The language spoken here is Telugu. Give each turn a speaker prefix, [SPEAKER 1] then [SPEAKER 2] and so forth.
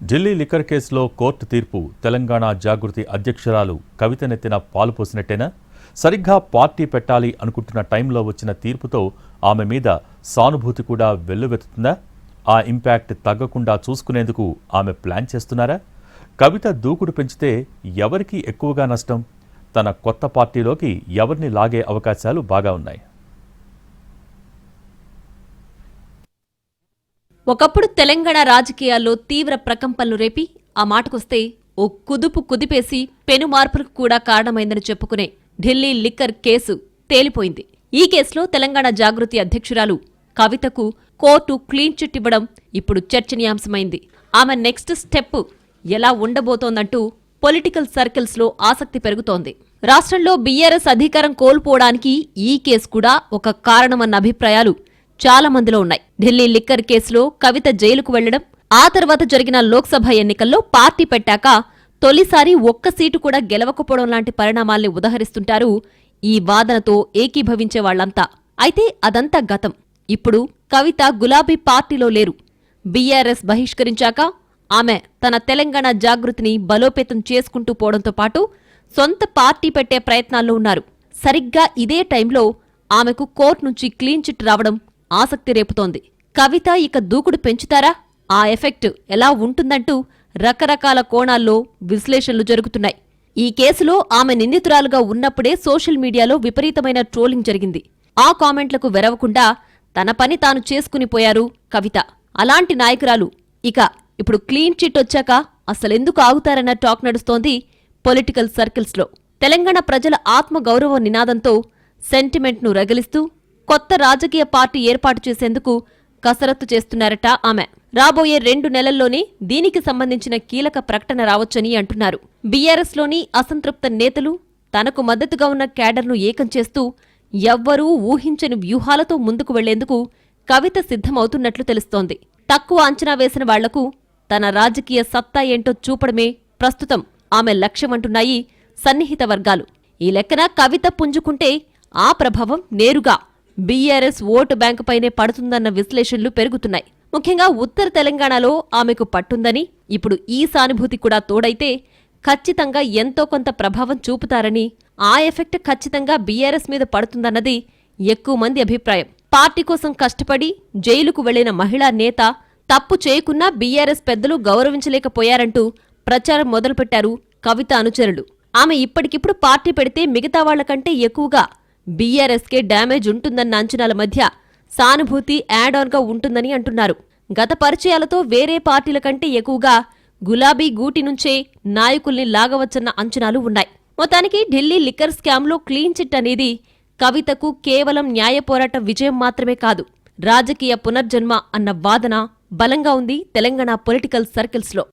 [SPEAKER 1] ఢిల్లీ లిక్కర్ కేసులో కోర్టు తీర్పు తెలంగాణ జాగృతి అధ్యక్షురాలు కవితనెత్తిన పాలు పోసినట్టేనా? సరిగ్గా పార్టీ పెట్టాలి అనుకుంటున్న టైంలో వచ్చిన తీర్పుతో ఆమె మీద సానుభూతి కూడా వెల్లువెత్తుతుందా? ఆ ఇంపాక్ట్ తగ్గకుండా చూసుకునేందుకు ఆమె ప్లాన్ చేస్తున్నారా? కవిత దూకుడు పెంచితే ఎవరికి ఎక్కువగా నష్టం? తన కొత్త పార్టీలోకి ఎవరిని లాగే అవకాశాలు బాగా ఉన్నాయి.
[SPEAKER 2] ఒకప్పుడు తెలంగాణ రాజకీయాల్లో తీవ్ర ప్రకంపనలు రేపి ఆ మాటకొస్తే ఓ కుదిపేసి పెను మార్పులకు కూడా కారణమైందని చెప్పుకునే ఢిల్లీ లిక్కర్ కేసు తేలిపోయింది. ఈ కేసులో తెలంగాణ జాగృతి అధ్యక్షురాలు కవితకు కోర్టు క్లీన్ చిట్ ఇవ్వడం ఇప్పుడు చర్చనీయాంశమైంది. ఆమె నెక్స్ట్ స్టెప్ ఎలా ఉండబోతోందంటూ పొలిటికల్ సర్కిల్స్ లో ఆసక్తి పెరుగుతోంది. రాష్ట్రంలో బీఆర్ఎస్ అధికారం కోల్పోవడానికి ఈ కేసు కూడా ఒక కారణమన్న అభిప్రాయాలు చాలా మందిలో ఉన్నాయి. ఢిల్లీ లిక్కర్ కేసులో కవిత జైలుకు వెళ్లడం, ఆ తర్వాత జరిగిన లోక్సభ ఎన్నికల్లో పార్టీ పెట్టాక తొలిసారి ఒక్క సీటు కూడా గెలవకపోవడం లాంటి పరిణామాల్ని ఉదహరిస్తుంటారు ఈ వాదనతో ఏకీభవించే వాళ్లంతా. అయితే అదంతా గతం. ఇప్పుడు కవిత గులాబీ పార్టీలో లేరు. బీఆర్ఎస్ బహిష్కరించాక ఆమె తన తెలంగాణ జాగృతిని బలోపేతం చేసుకుంటూ పోవడంతో పాటు సొంత పార్టీ పెట్టే ప్రయత్నాల్లో ఉన్నారు. సరిగ్గా ఇదే టైంలో ఆమెకు కోర్టు నుంచి క్లీన్ చిట్ రావడం ఆసక్తి రేపుతోంది. కవిత ఇక దూకుడు పెంచుతారా? ఆ ఎఫెక్ట్ ఎలా ఉంటుందంటూ రకరకాల కోణాల్లో విశ్లేషణలు జరుగుతున్నాయి. ఈ కేసులో ఆమె నిందితురాలుగా ఉన్నప్పుడే సోషల్ మీడియాలో విపరీతమైన ట్రోలింగ్ జరిగింది. ఆ కామెంట్లకు వెరవకుండా తన పని తాను చేసుకుని పోయారు కవిత. అలాంటి నాయకురాలు ఇప్పుడు క్లీన్ చిట్ వచ్చాక అసలెందుకు ఆగుతారన్న టాక్ నడుస్తోంది పొలిటికల్ సర్కిల్స్లో. తెలంగాణ ప్రజల ఆత్మగౌరవ నినాదంతో సెంటిమెంట్ను రగిలిస్తూ కొత్త రాజకీయ పార్టీ ఏర్పాటు చేసేందుకు కసరత్తు చేస్తున్నారట ఆమె. రాబోయే 2 నెలల్లోనే దీనికి సంబంధించిన కీలక ప్రకటన రావచ్చని అంటున్నారు. బీఆర్ఎస్లోని అసంతృప్త నేతలు తనకు మద్దతుగా ఉన్న క్యాడర్ను ఏకం చేస్తూ ఎవ్వరూ ఊహించని వ్యూహాలతో ముందుకు వెళ్లేందుకు కవిత సిద్ధమవుతున్నట్లు తెలుస్తోంది. తక్కువ అంచనా వేసిన వాళ్లకు తన రాజకీయ సత్తా ఏంటో చూపడమే ప్రస్తుతం ఆమె లక్ష్యమంటున్నాయి సన్నిహిత వర్గాలు. ఈ లెక్కన కవిత పుంజుకుంటే ఆ ప్రభావం నేరుగా బీఆర్ఎస్ ఓటు బ్యాంకుపైనే పడుతుందన్న విశ్లేషణలు పెరుగుతున్నాయి. ముఖ్యంగా ఉత్తర తెలంగాణలో ఆమెకు పట్టుందని, ఇప్పుడు ఈ సానుభూతి కూడా తోడైతే ఖచ్చితంగా ఎంతో కొంత ప్రభావం చూపుతారని, ఆ ఎఫెక్ట్ ఖచ్చితంగా బీఆర్ఎస్ మీద పడుతుందన్నది ఎక్కువ మంది అభిప్రాయం. పార్టీ కోసం కష్టపడి జైలుకు వెళ్లిన మహిళా నేత తప్పు చేయకున్నా బీఆర్ఎస్ పెద్దలు గౌరవించలేకపోయారంటూ ప్రచారం మొదలుపెట్టారు కవిత అనుచరులు. ఆమె ఇప్పటికిప్పుడు పార్టీ పెడితే మిగతా వాళ్లకంటే ఎక్కువగా బీఆర్ఎస్కే డ్యామేజ్ ఉంటుందన్న అంచనాల మధ్య సానుభూతి యాడ్ ఆన్ గా ఉంటుందని అంటున్నారు. గత పరిచయాలతో వేరే పార్టీల కంటే ఎక్కువగా గులాబీ గూటి నుంచే నాయకుల్ని లాగవచ్చన్న అంచనాలు ఉన్నాయి. మొత్తానికి ఢిల్లీ లిక్కర్ స్కామ్లో క్లీన్ చిట్ అనేది కవితకు కేవలం న్యాయ పోరాట విజయం మాత్రమే కాదు, రాజకీయ పునర్జన్మ అన్న వాదన బలంగా ఉంది తెలంగాణ పొలిటికల్ సర్కిల్స్లో.